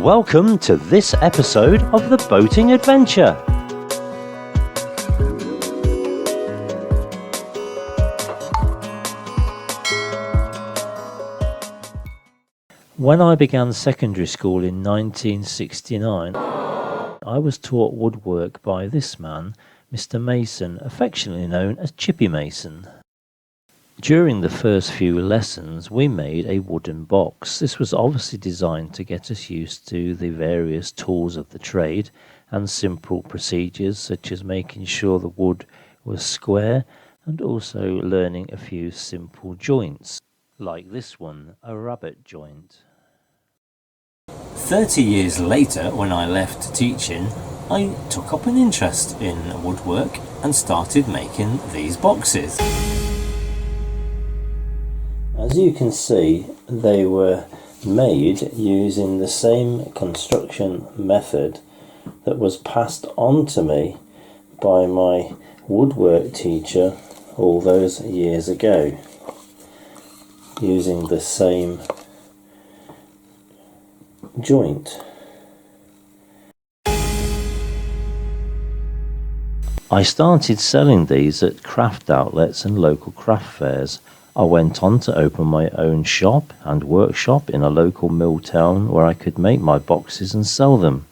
Welcome to this episode of The Boating Adventure. When I began secondary school in 1969, I was taught woodwork by this man, Mr. Mason, affectionately known as Chippy Mason. During the first few lessons, we made a wooden box. This was obviously designed to get us used to the various tools of the trade and simple procedures such as making sure the wood was square and also learning a few simple joints, like this one, a rabbet joint. 30 years later, when I left teaching, I took up an interest in woodwork and started making these boxes. As you can see, they were made using the same construction method that was passed on to me by my woodwork teacher all those years ago, using the same joint. I started selling these at craft outlets and local craft fairs. I went on to open my own shop and workshop in a local mill town where I could make my boxes and sell them.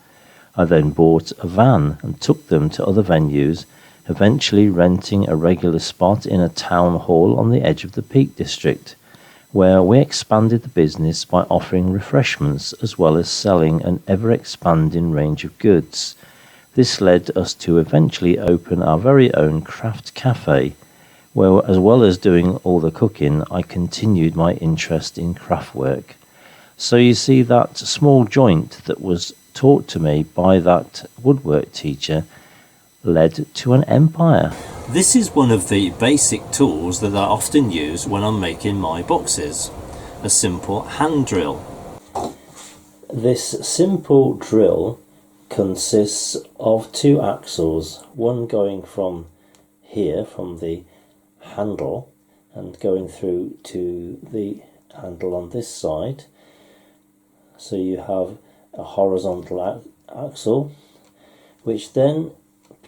I then bought a van and took them to other venues, eventually renting a regular spot in a town hall on the edge of the Peak District, where we expanded the business by offering refreshments as well as selling an ever-expanding range of goods. This led us to eventually open our very own craft cafe, where, as well as doing all the cooking, I continued my interest in craft work. So you see, that small joint that was taught to me by that woodwork teacher led to an empire. This is one of the basic tools that I often use when I'm making my boxes, a simple hand drill. This simple drill consists of two axles, one going from here, from the handle, and going through to the handle on this side. So you have a horizontal axle which then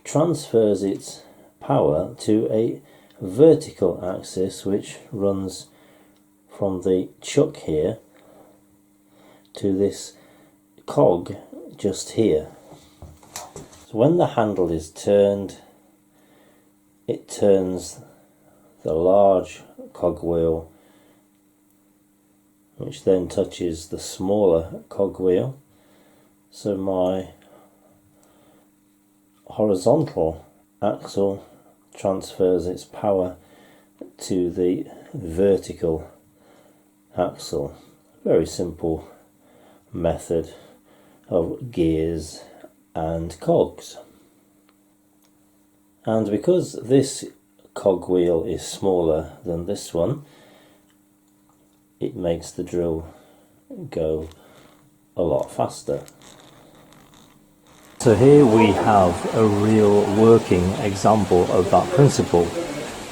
transfers its power to a vertical axis which runs from the chuck here to this cog just here. So when the handle is turned, it turns the large cogwheel, which then touches the smaller cogwheel. So my horizontal axle transfers its power to the vertical axle. Very simple method of gears and cogs. And because this cogwheel is smaller than this one, it makes the drill go a lot faster. So here we have a real working example of that principle,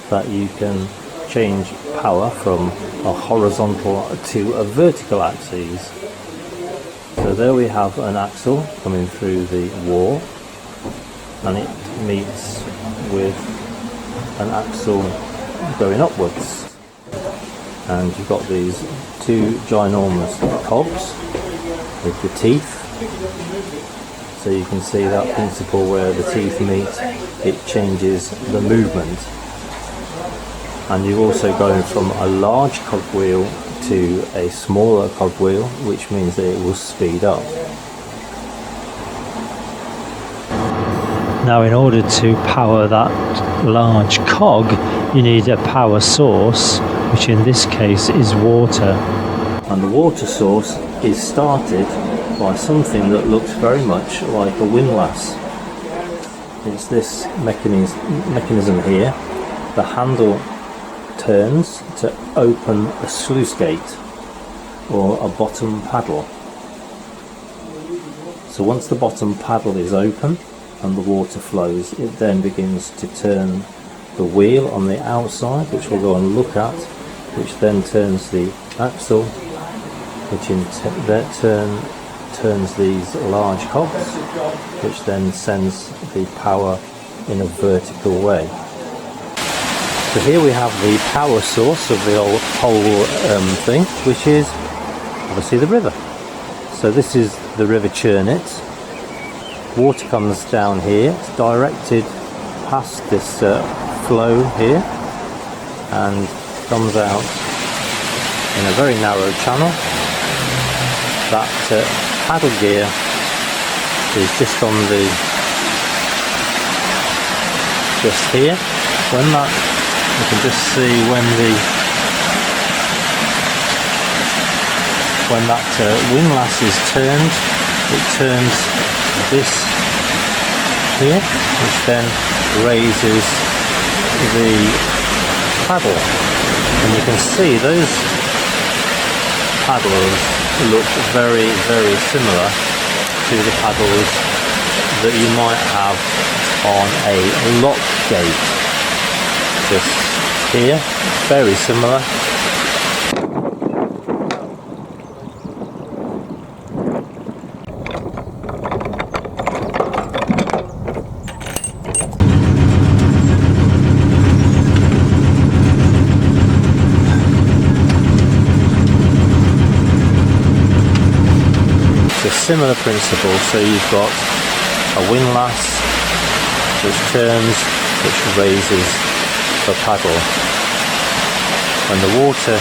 that you can change power from a horizontal to a vertical axis. So there we have an axle coming through the wall, and it meets with an axle going upwards, and you've got these two ginormous cogs with the teeth. So you can see that principle where the teeth meet, it changes the movement. And you're also going from a large cogwheel to a smaller cogwheel, which means that it will speed up. Now, in order to power that large cog, you need a power source, which in this case is water. And the water source is started by something that looks very much like a windlass. It's this mechanism here. The handle turns to open a sluice gate or a bottom paddle. So once the bottom paddle is open and the water flows, it then begins to turn the wheel on the outside, which we'll go and look at, which then turns the axle, which in turn turns these large cogs, which then sends the power in a vertical way. So here we have the power source of the whole thing, which is obviously the river. So this is the River Churnit. Water comes down here, it's directed past this flow here and comes out in a very narrow channel. That paddle gear is just on the here. When that, you can just see when that windlass is turned, it turns this here, which then raises the paddle, and you can see those paddles look very, very similar to the paddles that you might have on a lock gate. Just here, very similar. Similar principle, so you've got a windlass which turns, which raises the paddle. When the water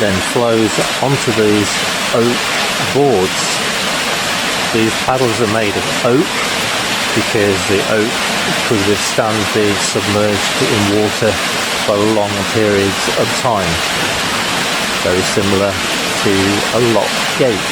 then flows onto these oak boards, these paddles are made of oak because the oak could withstand being submerged in water for long periods of time. Very similar to a lock gate.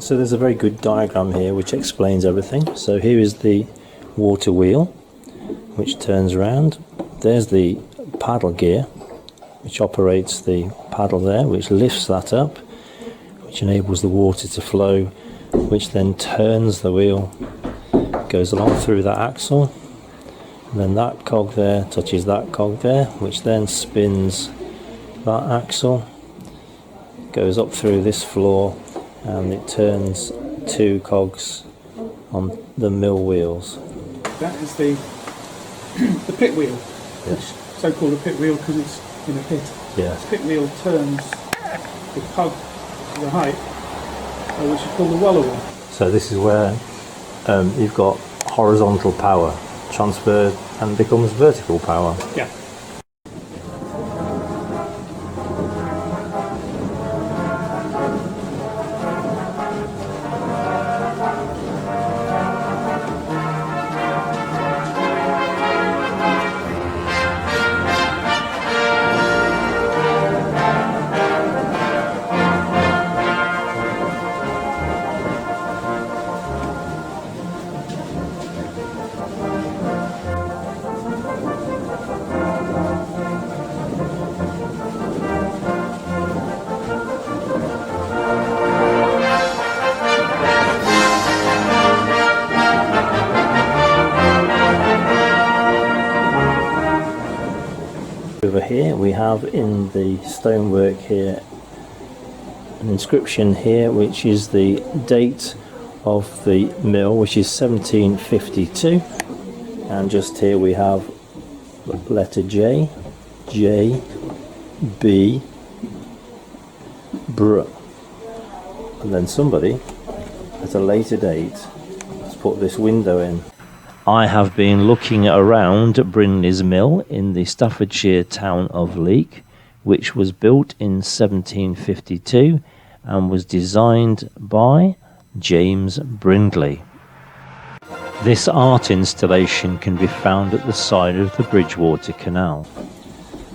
So there's a very good diagram here which explains everything. So here is the water wheel which turns around. There's the paddle gear which operates the paddle there, which lifts that up, which enables the water to flow, which then turns the wheel, goes along through that axle, and then that cog there touches that cog there, which then spins that axle, goes up through this floor, and it turns two cogs on the mill wheels. That is the pit wheel. Yes. It's so-called a pit wheel because it's in a pit. Yes. The pit wheel turns the cog to the height, which is called the Waller wheel. So this is where you've got horizontal power transferred and becomes vertical power. Yeah. over here we have in the stonework here an inscription here which is the date of the mill, which is 1752, and just here we have the letter J, B, Br, and then somebody at a later date has put this window in. I have been looking around Brinley's mill in the Staffordshire town of Leek, which was built in 1752 and was designed by James Brindley. This art installation can be found at the side of the Bridgewater Canal.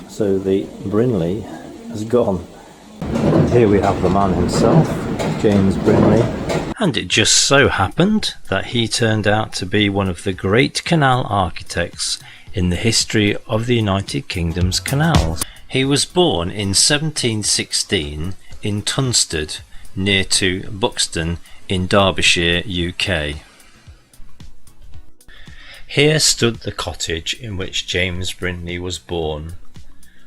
So the Brindley has gone. Here we have the man himself, James Brindley. And it just so happened that he turned out to be one of the great canal architects in the history of the United Kingdom's canals. He was born in 1716 in Tunstead, near to Buxton in Derbyshire, UK. Here stood the cottage in which James Brindley was born.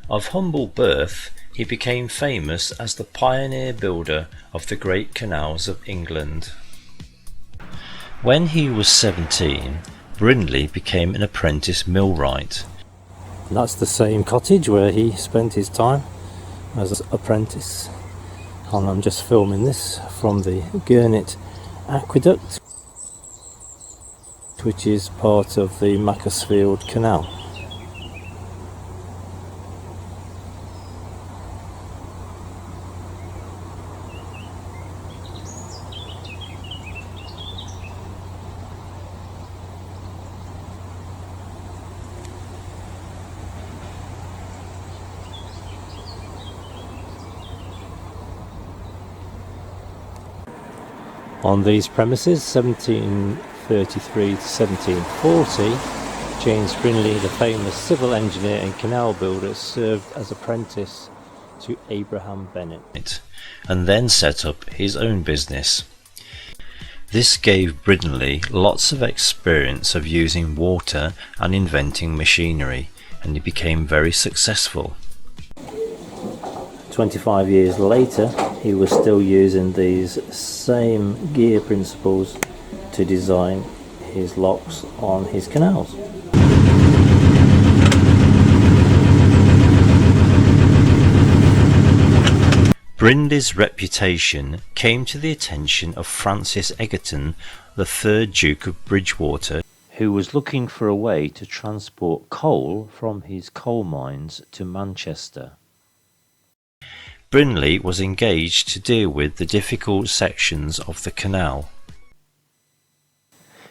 Of humble birth, he became famous as the pioneer builder of the great canals of England. When he was 17, Brindley became an apprentice millwright. And that's the same cottage where he spent his time as an apprentice. And I'm just filming this from the Gurnet Aqueduct, which is part of the Macclesfield Canal. On these premises, 1733 to 1740, James Brindley, the famous civil engineer and canal builder, served as apprentice to Abraham Bennett, and then set up his own business. This gave Brindley lots of experience of using water and inventing machinery, and he became very successful. 25 years later, he was still using these same gear principles to design his locks on his canals. Brindley's reputation came to the attention of Francis Egerton, the 3rd Duke of Bridgewater, who was looking for a way to transport coal from his coal mines to Manchester. Brindley was engaged to deal with the difficult sections of the canal.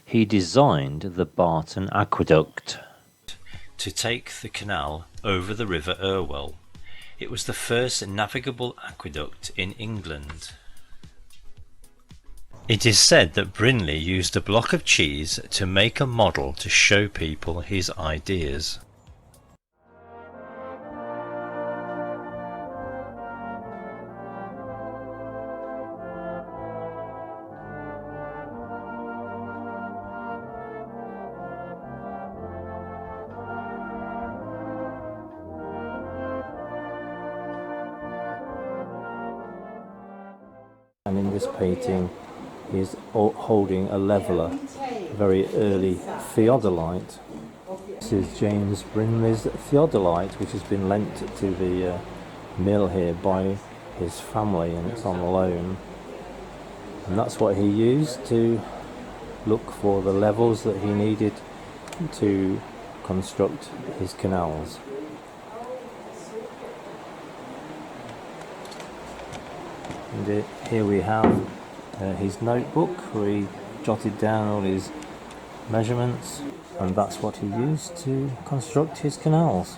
He designed the Barton Aqueduct to take the canal over the River Irwell. It was the first navigable aqueduct in England. It is said that Brindley used a block of cheese to make a model to show people his ideas. And in this painting he is holding a leveller, a very early theodolite. This is James Brindley's theodolite, which has been lent to the mill here by his family, and it's on loan. And that's what he used to look for the levels that he needed to construct his canals. And here we have his notebook where he jotted down all his measurements, and that's what he used to construct his canals.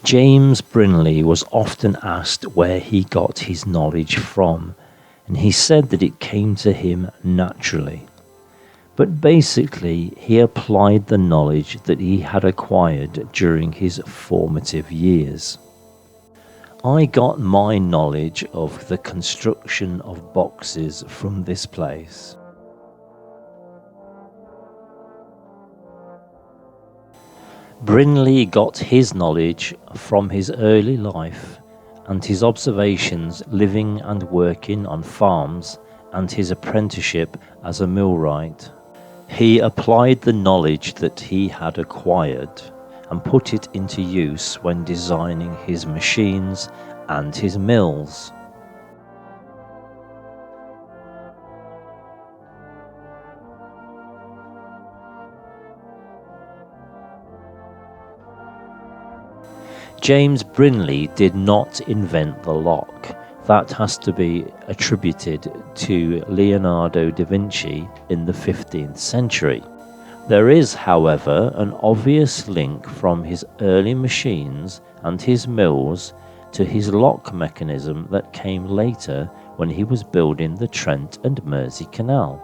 James Brindley was often asked where he got his knowledge from, and he said that it came to him naturally. But basically, he applied the knowledge that he had acquired during his formative years. I got my knowledge of the construction of boxes from this place. Brindley got his knowledge from his early life and his observations living and working on farms and his apprenticeship as a millwright. He applied the knowledge that he had acquired and put it into use when designing his machines and his mills. James Brindley did not invent the lock. That has to be attributed to Leonardo da Vinci in the 15th century. There is, however, an obvious link from his early machines and his mills to his lock mechanism that came later when he was building the Trent and Mersey Canal.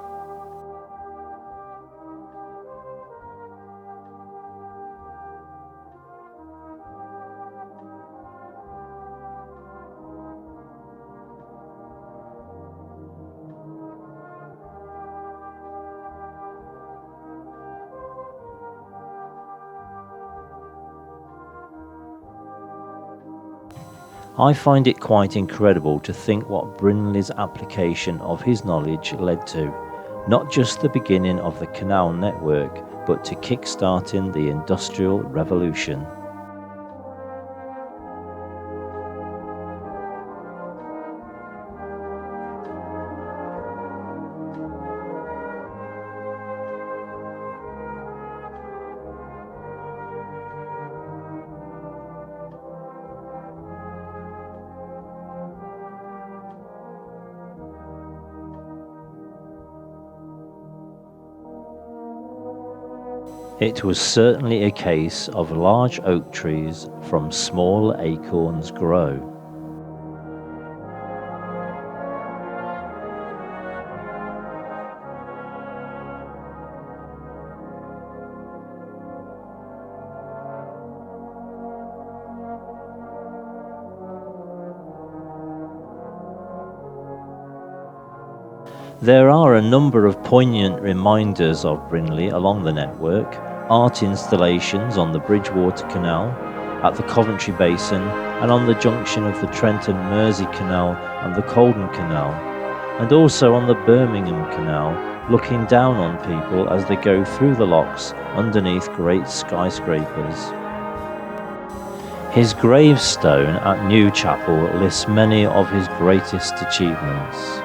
I find it quite incredible to think what Brindley's application of his knowledge led to, not just the beginning of the canal network, but to kick-starting the Industrial Revolution. It was certainly a case of large oak trees from small acorns grow. There are a number of poignant reminders of Brindley along the network: art installations on the Bridgewater Canal, at the Coventry Basin, and on the junction of the Trent and Mersey Canal and the Colden Canal, and also on the Birmingham Canal, looking down on people as they go through the locks underneath great skyscrapers. His gravestone at Newchapel lists many of his greatest achievements.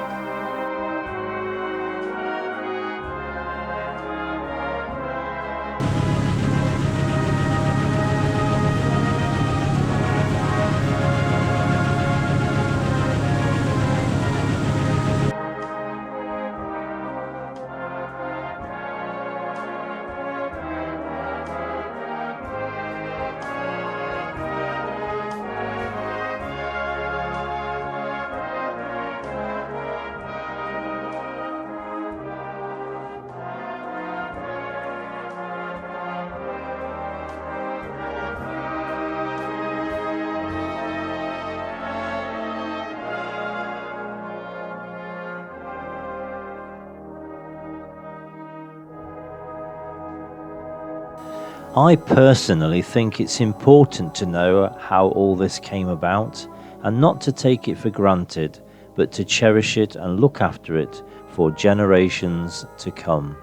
I personally think it's important to know how all this came about, and not to take it for granted, but to cherish it and look after it for generations to come.